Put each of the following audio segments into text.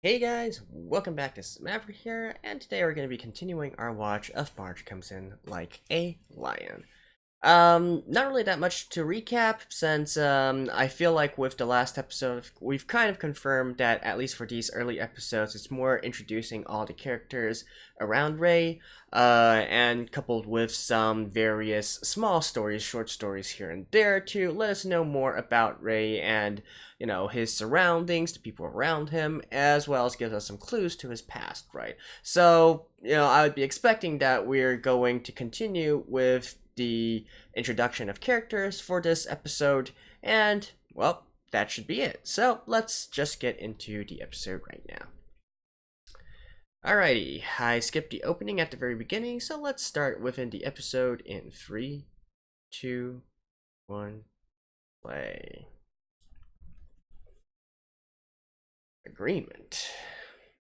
Hey guys, welcome back to Maverick here, and today we're going to be continuing our watch of Marge Comes In Like a Lion. Not really that much to recap since I feel like with the last episode, we've kind of confirmed that at least for these early episodes, it's more introducing all the characters around Ray, and coupled with some various small stories, short stories here and there to let us know more about Ray and, his surroundings, the people around him, as well as give us some clues to his past, right? So, I would be expecting that we're going to continue with the introduction of characters for this episode, and, well, that should be it. So let's just get into the episode right now. Alrighty, I skipped the opening at the very beginning, so let's start within the episode in 3, 2, 1, play. Agreement.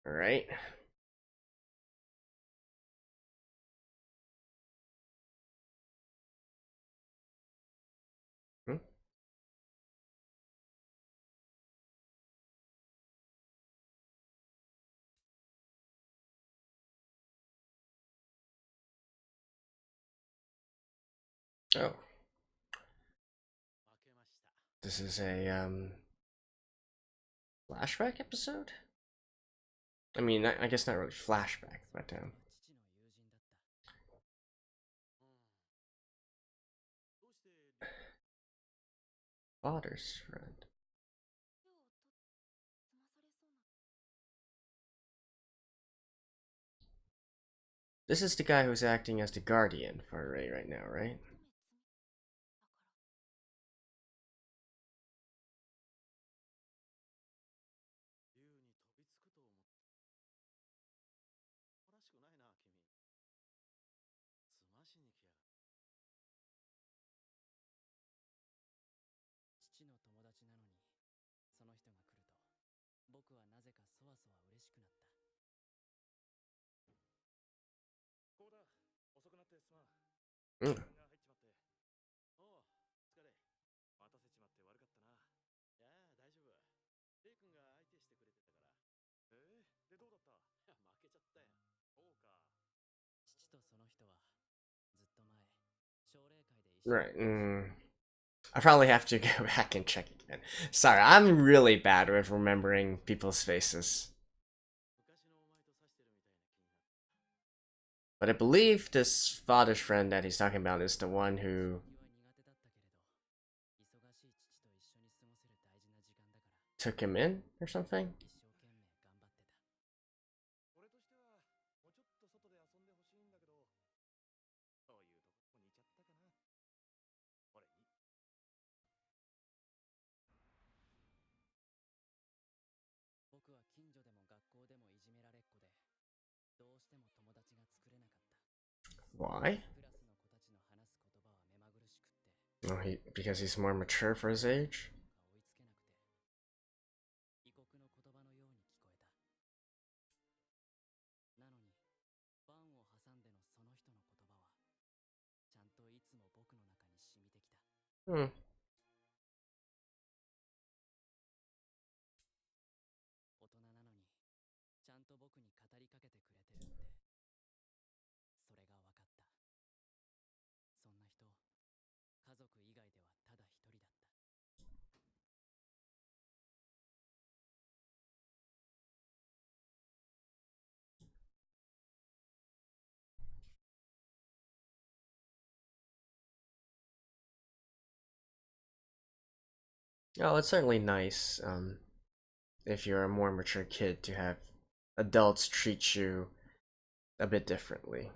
Alright. Hmm? Oh. This is a, flashback episode? I mean, I guess not really flashback, but, father's friend. This is the guy who's acting as the guardian for Ray right now, right? Mm. Right. I probably have to go back and check again. Sorry, I'm really bad with remembering people's faces. But I believe this father's friend that he's talking about is the one who took him in or something. Why? Oh, because he's more mature for his age. Hmm. Oh, it's certainly nice. If you're a more mature kid, to have adults treat you a bit differently.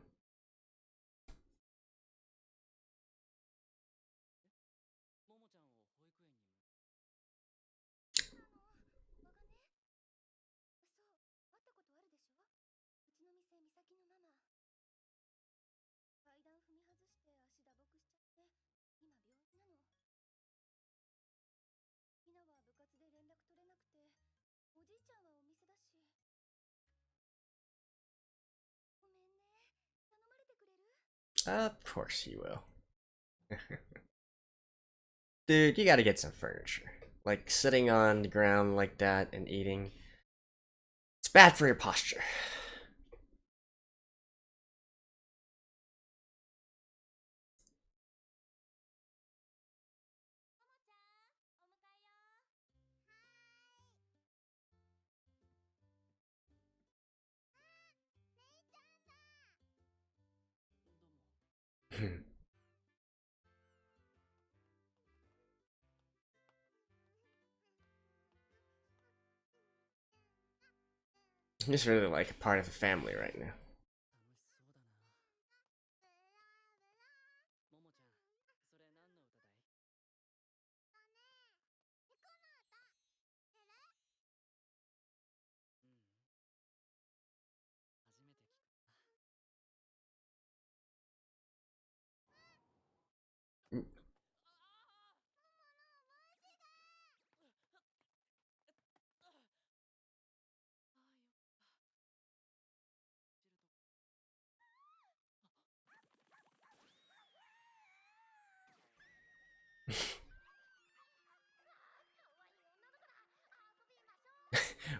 Of course you will. Dude, you gotta get some furniture. Like sitting on the ground like that and eating. It's bad for your posture. Just really like a part of the family right now.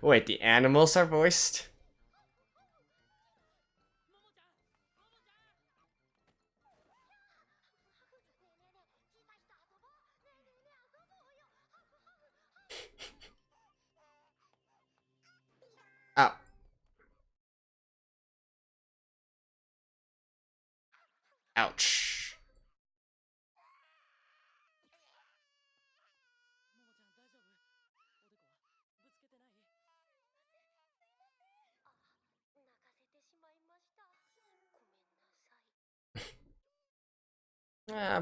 Wait, the animals are voiced? Oh. Ouch.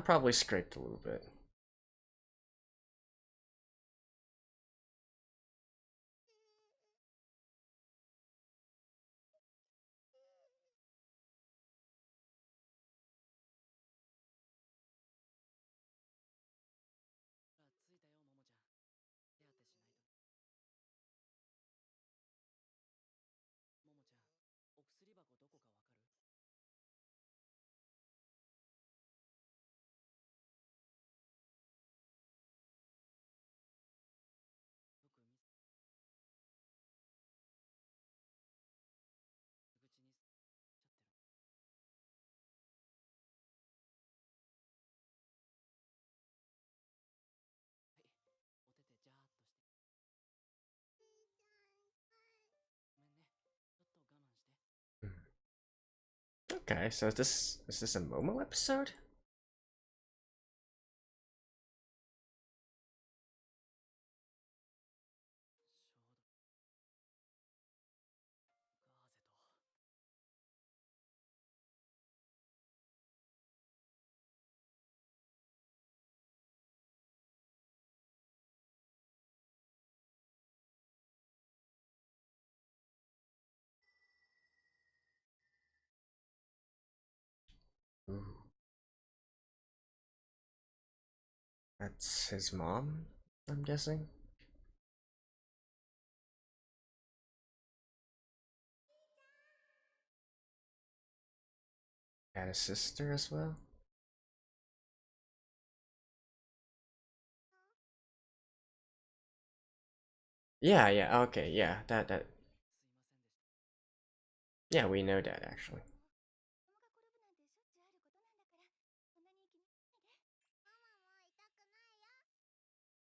Probably scraped a little bit. Okay, so is this a Momo episode? Ooh. That's his mom, I'm guessing. And his sister as well. Yeah, yeah, okay, yeah, that. Yeah, we know that actually.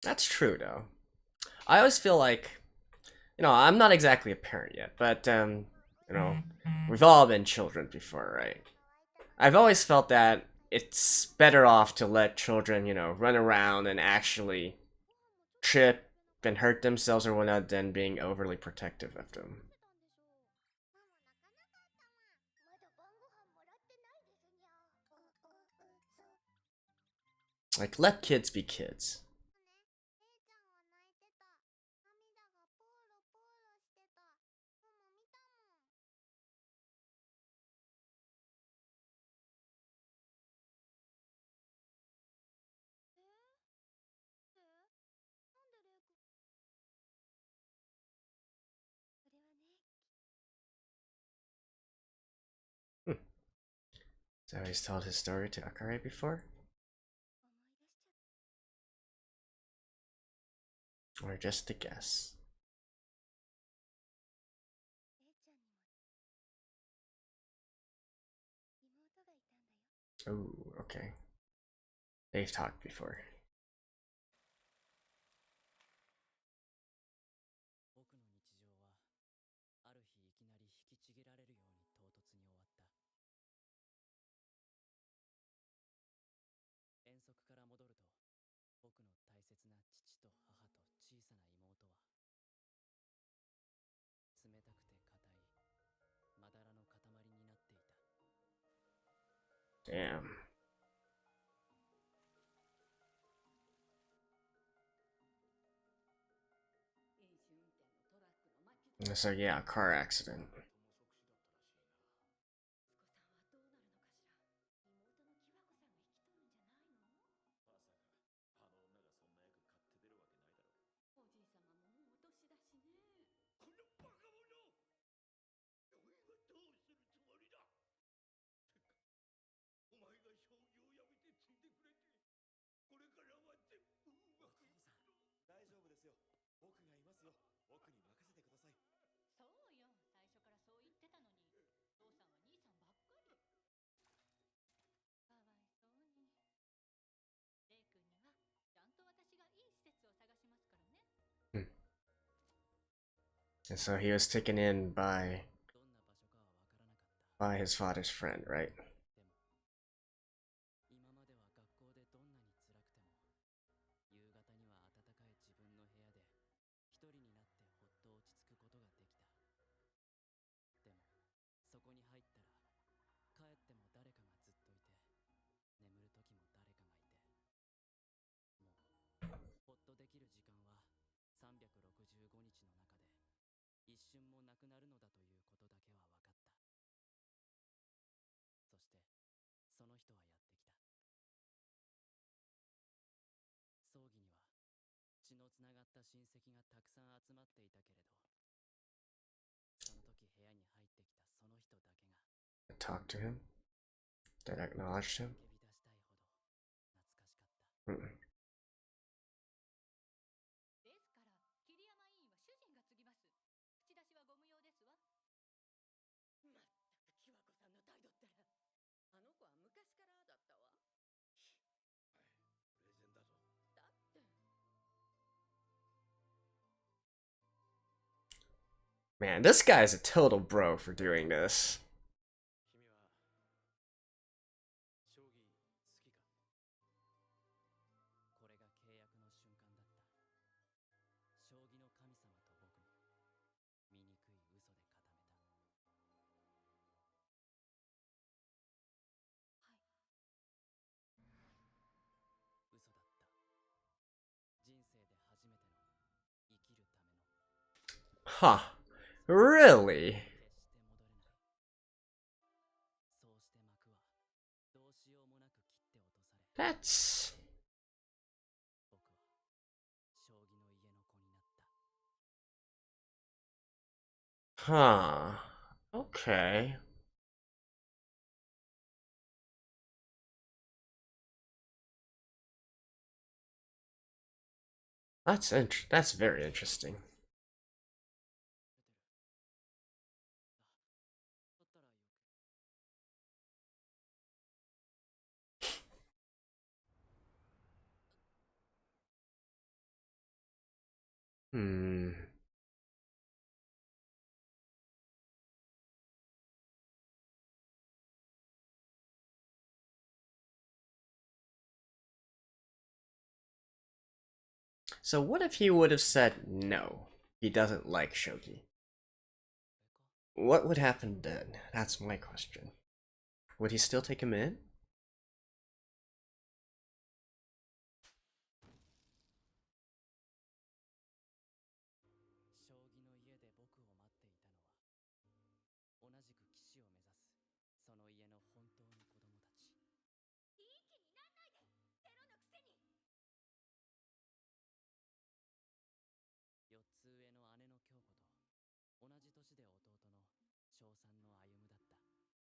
That's true though. I always feel like, I'm not exactly a parent yet, but we've all been children before, right? I've always felt that it's better off to let children, run around and actually trip and hurt themselves or whatnot than being overly protective of them. Like, let kids be kids. Hmm. So he's told his story to Akare before? Or just a guess? Oh, okay. They've talked before. 僕の日常はある日いきなり引きちぎられるように唐突に終わった。遠足から戻ると、僕の大切な父と母と小さな妹は冷たくて硬いまだらの塊になっていた。 Damn. So yeah, car accident. And so he was taken in by his father's friend, right? 今までは学校でどんなに辛くても夕方には暖かい自分の部屋で一人になってほっと落ち着くことができた。でもそこに入ったら帰っても誰かがずっといて、眠る時も誰かがいて、もうほっとできる時間は365日の中で一瞬もなくなるのだということだけは分かった。そしてその人はやってきた。葬儀には血のつながった親戚がたくさん集まっていたけれど、その時部屋に入ってきたその人だけが talk to him, that acknowledged him. 叫び出したいほど懐かしかった。ですから桐山委員は主人が継ぎます。口出しはご無用ですわ。まったくキワコさんの態度ったら、あの子は昔からだったわ。プレゼンだぞ。だって。Man, this guy's a total bro for doing this. 君は将棋好きか？これが契約の瞬間だった。将棋の神様と僕の醜い嘘で固めた。はい。嘘だった。人生で初めての生きるための。Huh. Really? 決して戻れない。そうして幕はどうしようもなく切って落とされ。That's... 僕は将棋の家の子になった。Huh. Okay. That's very interesting. Hmm. So what if he would have said no? He doesn't like shogi. What would happen then? That's my question. Would he still take him in?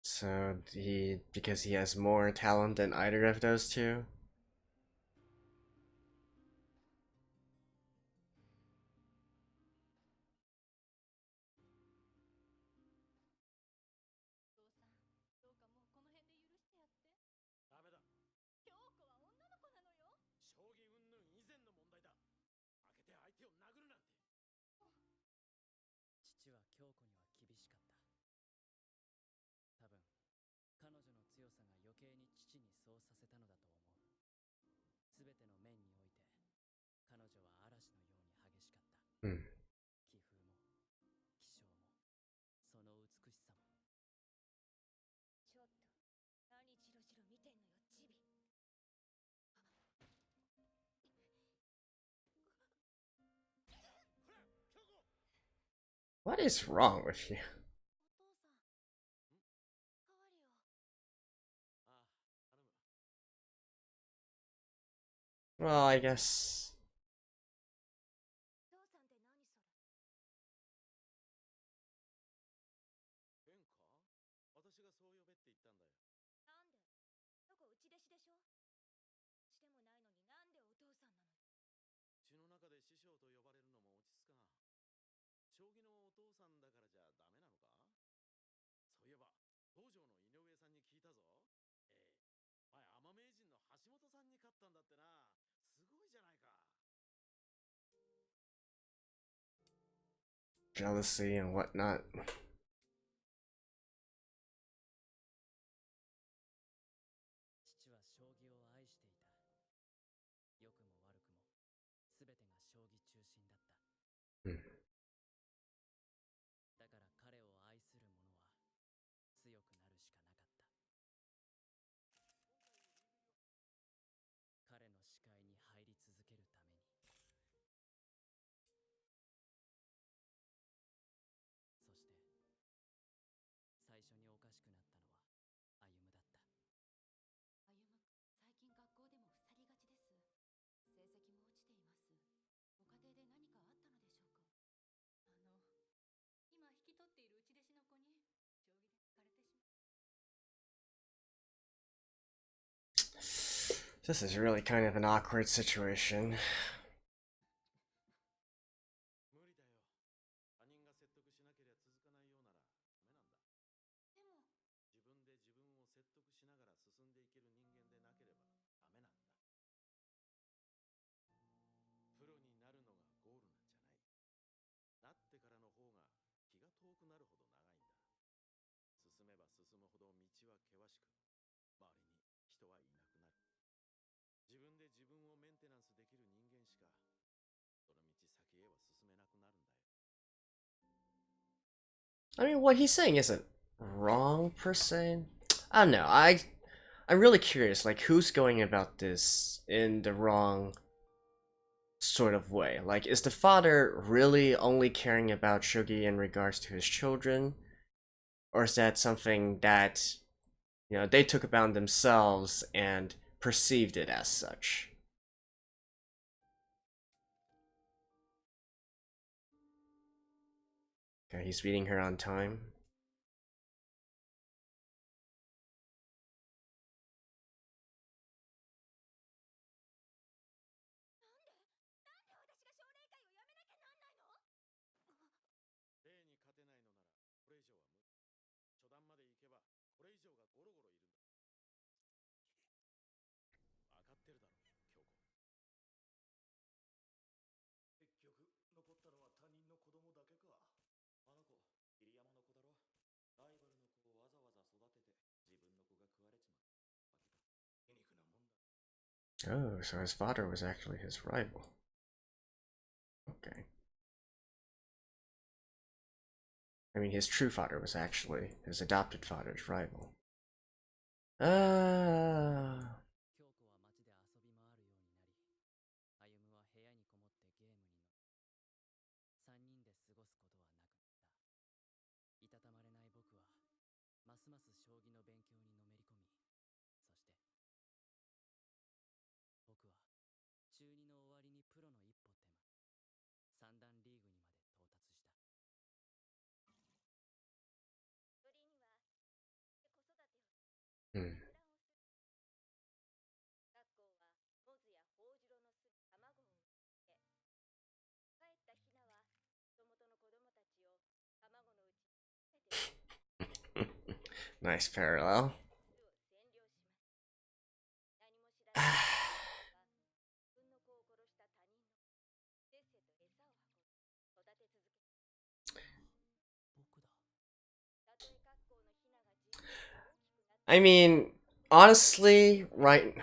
So because he has more talent than either of those two? そうさせたのだと思う。すべての面において彼女は嵐のように激しかった。うん。気風も気性もその美しさも。ちょっと何チロチロ見てんのよチビ。What is wrong with you? お父さん代わりよ。ああ、頼む。 Well, I guess. 父さんって何それ。変か？私がそう呼べって言ったんだよ。なんでどこうち弟子でしょ。してもないのになんでお父さんなのよ。うちの中で師匠と呼ばれるのも落ち着かな。将棋のお父さんだからじゃダメなのか？そういえば道場の井上さんに聞いたぞ。前アマ名人の橋本さんに勝ったんだってな。すごいじゃないか。 Jealousy and whatnot. 父は将棋を愛していた。良くも悪くも全てが将棋中心だった。うん。だから彼を愛する者は強くなるしかなかった。彼の視界に入り続けるために。そして最初におかしくなったのは歩夢だった。歩む、最近学校でも腐りがちです。成績も落ちています。ご家庭で何かあったのでしょうか。今引き取っている内弟子の子に将棋で惹かれてしまう。 This is really kind of an awkward situation. 無理だよ。他人が説得しなければ続かないようならダメなんだ。でも自分で自分を説得しながら進んでいける人間でなければダメなんだ。プロになるのがゴールなんじゃない。なってからの方が気が遠くなるほど長いんだ。進めば進むほど道は険しく、周りに人はいなくなる。自分で自分をメンテナンスできる人間しかその道先へは進めなくなるんだよ。 I mean, what he's saying isn't wrong per se. I don't know. I'm really curious. Like, who's going about this in the wrong sort of way? Like, is the father really only caring about Shugi in regards to his children, or is that something that they took upon themselves and perceived it as such? Okay, he's beating her on time. なんで私が奨励会をやめなきゃなんないの。例に勝てないのならこれ以上は無理。初段まで行けばこれ以上がゴロゴロいるんだ。分かってるだろ、京子。結局残ったのは他人の子供だけか。あの子桐山の子だろ。ライバルの子をわざわざ育てて自分の子が食われちまったわけか。皮肉なもんだ。 Oh, so his father was actually his rival. Okay. I mean, his true father was actually his adopted father's rival. 京子は街で遊び回るようになり、歩夢は部屋にこもってゲームにの3人で過ごすことはなくなった。いたたまれない僕はますます将棋の勉強にのめり込み、そして僕は中2の終わりにプロの一歩手前、三段リーグにまで到達した。鳥には子育てをHmm. 学校はモズやホウジロの巣に卵を産んで、帰ったヒナは元々の子供たちを卵のうちに食べて Nice parallel. 巣を占領します。何も知らない自分の子を殺した他人の子せっせと餌を運び育て続けた。僕だ。たとえ学校のヒナが自分で大きくなって I mean, honestly, right,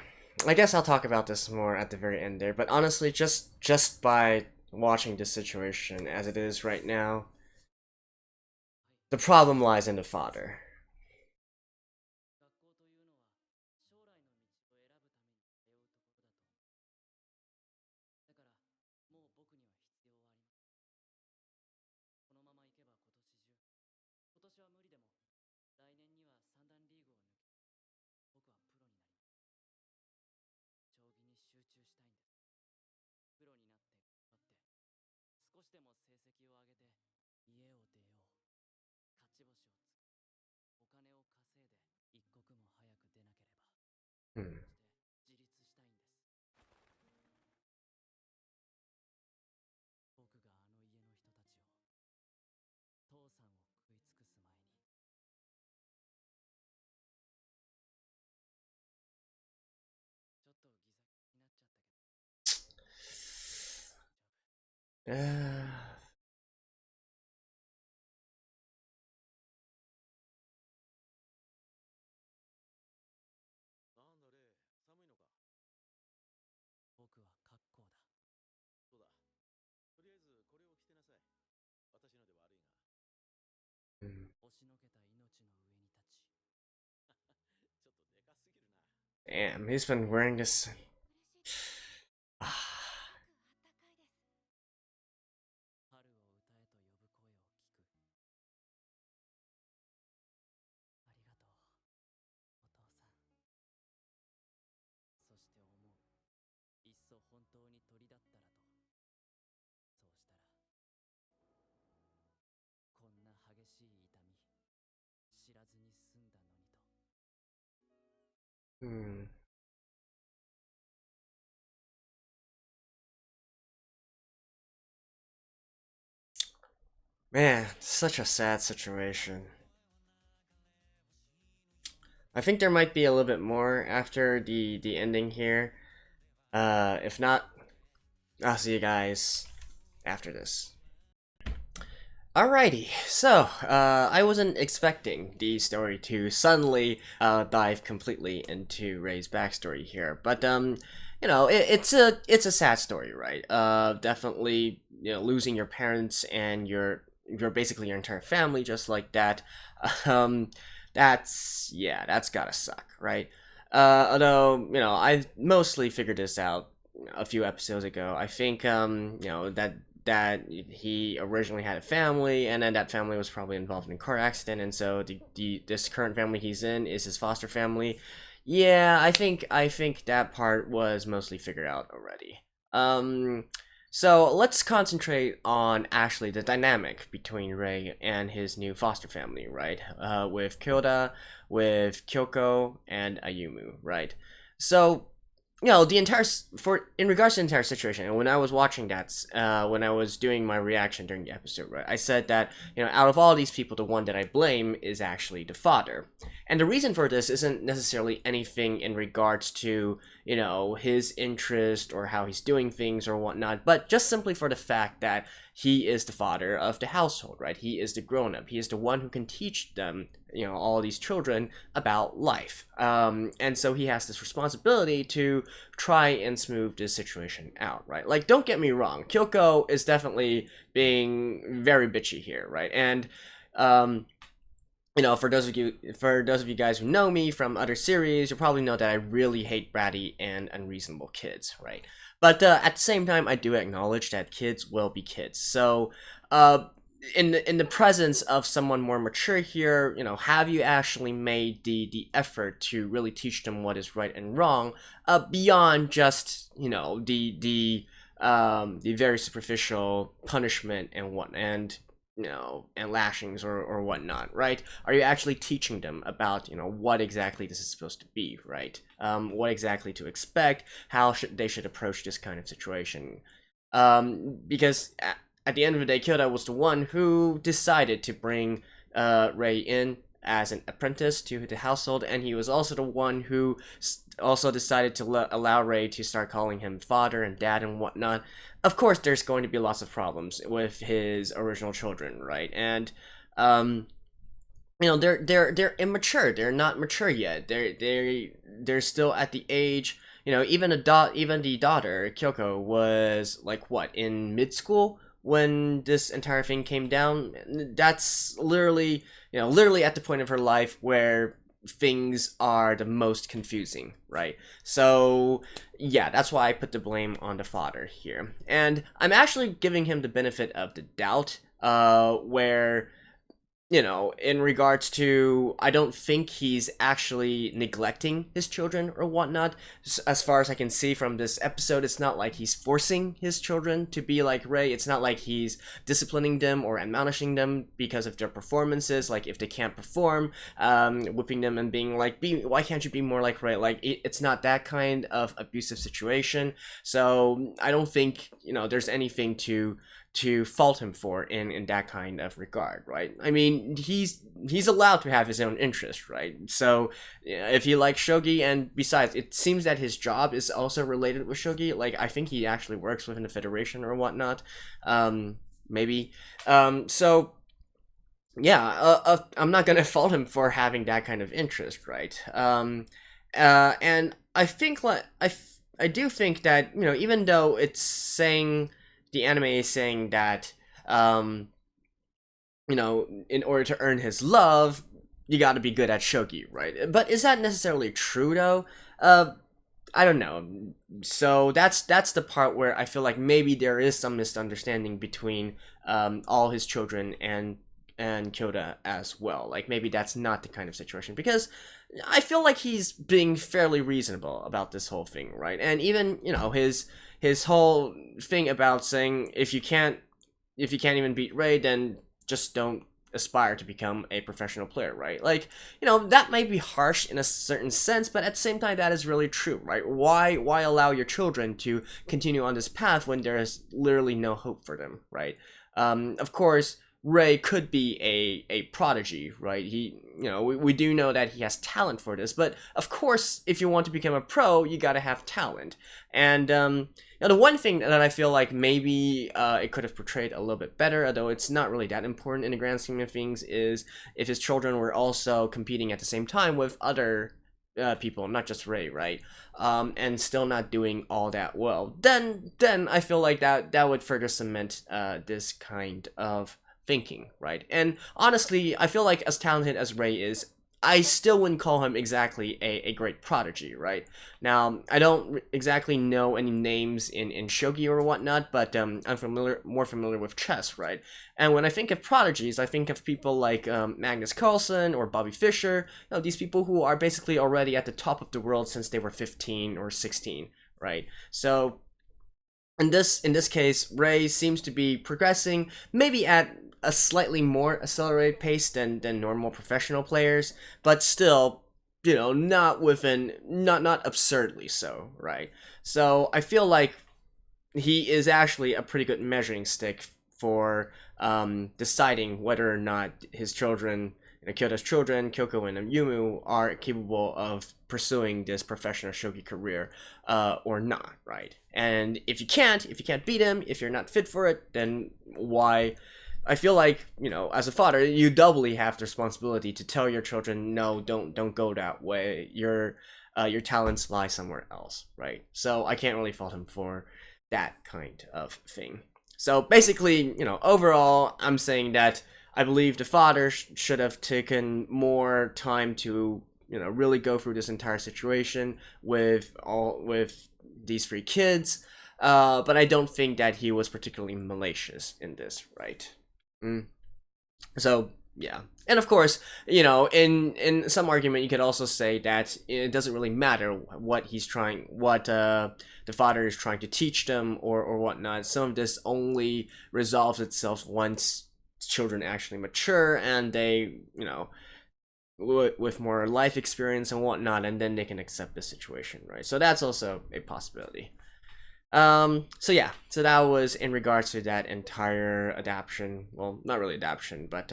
I guess I'll talk about this more at the very end there, but honestly, just by watching this situation as it is right now, the problem lies in the father. 学校というのは将来の道を選ぶために通うところだと思う。だからもう僕には必要はありません。このままいけば今年は無理でも来年には三段リーグを抜け僕はプロになります。将棋に集中したいんです。プロになって頑張って少しでも成績を上げて家を出よう。勝ち星をつけお金を稼いで一刻も早く出なければ。Hmm. 自立したいんです。僕があの家の人たちを父さんを食い尽くす前に。ちょっとギザギザになっちゃったけど大丈夫。 なんだレイ、寒いのか。僕は格好だ。そうだ。とりあえずこれを着てなさい。私ので悪いが。Hmm. 押しのけた命の上に立ち。ちょっとでかすぎるな。 Damn, he's been wearing this. 嬉しいです。すごくあったかいです。春を歌えと呼ぶ声を聞く。ありがとう、お父さん。そして思う。いっそ本当に鳥だったらと。そうしたら、こんな激しい痛み、知らずに済んだのにと。Hmm. Man, such a sad situation. I think there might be a little bit more after the ending here. If not, I'll see you guys after this. Alrighty, so I wasn't expecting the story to suddenly dive completely into Ray's backstory here, but you know, it's a sad story, right? Definitely, you know, losing your parents and your basically your entire family just like that. Um, that's gotta suck, right? Although you know, I mostly figured this out a few episodes ago. I think you know that he originally had a family, and then that family was probably involved in a car accident, and so this current family he's in is his foster family. Yeah, I think that part was mostly figured out already. So let's concentrate on actually the dynamic between Ray and his new foster family, right? With Kyoda, with Kyoko, and Ayumu, right? So you know the entire for in regards to the entire situation, and when I was watching that when I was doing my reaction during the episode, right, I said that you know out of all these people, the one that I blame is actually the father. And the reason for this isn't necessarily anything in regards to you know his interest or how he's doing things or whatnot, but just simply for the fact that he is the father of the household, right? He is the grown-up, he is the one who can teach them, you know, all these children about life, and so he has this responsibility to try and smooth this situation out, right? Like, don't get me wrong, Kyoko is definitely being very bitchy here, right? And you know, for those of you guys who know me from other series, you'll probably know that I really hate bratty and unreasonable kids, right? But at the same time, I do acknowledge that kids will be kids. So, in the presence of someone more mature here, you know, have you actually made the effort to really teach them what is right and wrong, beyond just you know the very superficial punishment and what and you know and lashings or whatnot, right? Are you actually teaching them about you know what exactly this is supposed to be, right? What exactly to expect, how they should approach this kind of situation, because at the end of the day, Kyoda was the one who decided to bring Ray in as an apprentice to the household, and he was also the one who also decided to allow Ray to start calling him father and dad and whatnot. Of course, there's going to be lots of problems with his original children, right? And they're immature. They're not mature yet. They're still at the age. Even the daughter Kyoko was like what, in mid school when this entire thing came down. That's literally at the point of her life where things are the most confusing, right? So yeah, that's why I put the blame on the father here, and I'm actually giving him the benefit of the doubt. Where in regards to, I don't think he's actually neglecting his children or whatnot. As far as I can see from this episode, it's not like he's forcing his children to be like Ray. It's not like he's disciplining them or admonishing them because of their performances. Like, if they can't perform, whipping them and being like, why can't you be more like Ray? Like, it's not that kind of abusive situation. So I don't think, there's anything to fault him for in that kind of regard, right? I mean, he's allowed to have his own interest, right? So if he likes shogi, and besides, it seems that his job is also related with shogi. Like, I think he actually works within the federation or whatnot, maybe. So yeah, I'm not gonna fault him for having that kind of interest, right? And I think I do think that, even though it's saying, the anime is saying that, in order to earn his love, you got to be good at shogi, right? But is that necessarily true though? I don't know. So that's the part where I feel like maybe there is some misunderstanding between all his children and Kyoda as well. Like, maybe that's not the kind of situation, because I feel like he's being fairly reasonable about this whole thing, right? And even his whole thing about saying, if you can't even beat Ray, then just don't aspire to become a professional player, right? Like, that might be harsh in a certain sense, but at the same time, that is really true, right? Why allow your children to continue on this path when there is literally no hope for them, right? Of course, Ray could be a prodigy, right? We do know that he has talent for this, but of course, if you want to become a pro, you gotta have talent. And the one thing that I feel like maybe it could have portrayed a little bit better, although it's not really that important in the grand scheme of things, is if his children were also competing at the same time with other people, not just Ray, right? And still not doing all that well. Then I feel like that would further cement this kind of thinking, right? And honestly, I feel like as talented as Ray is, I still wouldn't call him exactly a great prodigy, right? Now, I don't exactly know any names in shogi or whatnot, but I'm more familiar with chess, right? And when I think of prodigies, I think of people like Magnus Carlsen or Bobby Fischer, these people who are basically already at the top of the world since they were 15 or 16, right? So in this case, Ray seems to be progressing, maybe at a slightly more accelerated pace than normal professional players, but still, not absurdly so, right? So I feel like he is actually a pretty good measuring stick for deciding whether or not his children, Kyoto's children, Kyoko and Yumu, are capable of pursuing this professional shogi career or not, right? And if you can't beat him, if you're not fit for it, then why? I feel like, as a father, you doubly have the responsibility to tell your children, no, don't go that way. Your talents lie somewhere else, right? So I can't really fault him for that kind of thing. So basically, overall, I'm saying that I believe the father should have taken more time to, really go through this entire situation with these three kids. But I don't think that he was particularly malicious in this, right? So yeah, and of course, in some argument, you could also say that it doesn't really matter what the father is trying to teach them or whatnot. Some of this only resolves itself once children actually mature and they, with more life experience and whatnot, and then they can accept the situation, right? So that's also a possibility. So yeah, so that was in regards to that entire adaptation. Well, not really adaptation, but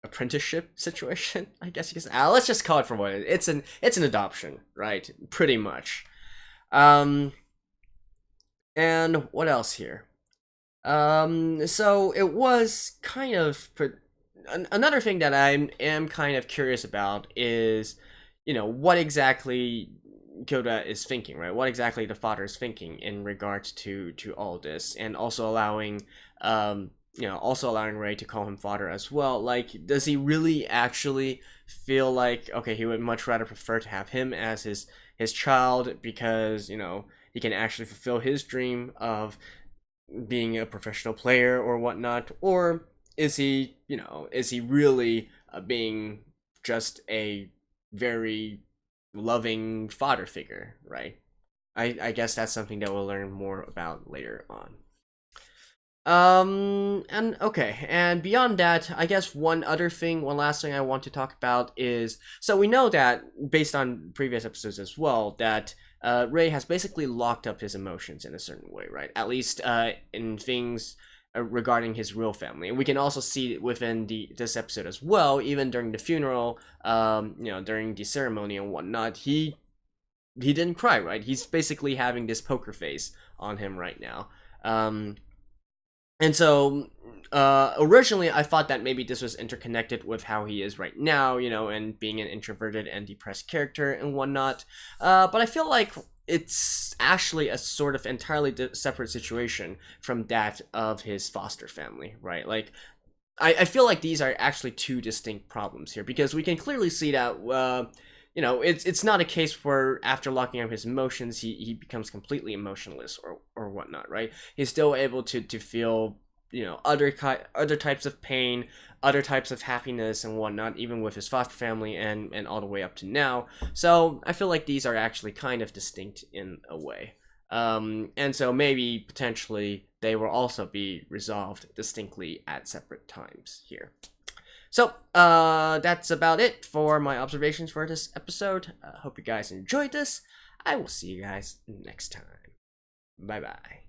apprenticeship situation, I guess you could say. Let's just call it for what it is. It's an adoption, right? Pretty much. And what else here? So it was kind of another thing that I am kind of curious about is, what exactly Kouda is thinking, right? What exactly the father is thinking in regards to all this, and also allowing Ray to call him father as well. Like, does he really actually feel like, okay, he would much rather prefer to have him as his child because he can actually fulfill his dream of being a professional player or whatnot, or is he really being just a very loving father figure, right? I guess that's something that we'll learn more about later on. And okay, and beyond that, I guess one last thing I want to talk about is, so we know that, based on previous episodes as well, that Ray has basically locked up his emotions in a certain way, right? At least in things regarding his real family. And we can also see it within this episode as well, even during the funeral, during the ceremony and whatnot, he didn't cry, right? He's basically having this poker face on him right now. And so, originally I thought that maybe this was interconnected with how he is right now, and being an introverted and depressed character and whatnot. But I feel like it's actually a sort of entirely separate situation from that of his foster family, right? Like, I feel like these are actually two distinct problems here, because we can clearly see that, it's not a case where after locking up his emotions, he becomes completely emotionless or whatnot, right? He's still able to feel, other types of pain, other types of happiness and whatnot, even with his foster family and all the way up to now. So I feel like these are actually kind of distinct in a way. And so maybe potentially they will also be resolved distinctly at separate times here. So, that's about it for my observations for this episode. Hope you guys enjoyed this. I will see you guys next time. Bye bye.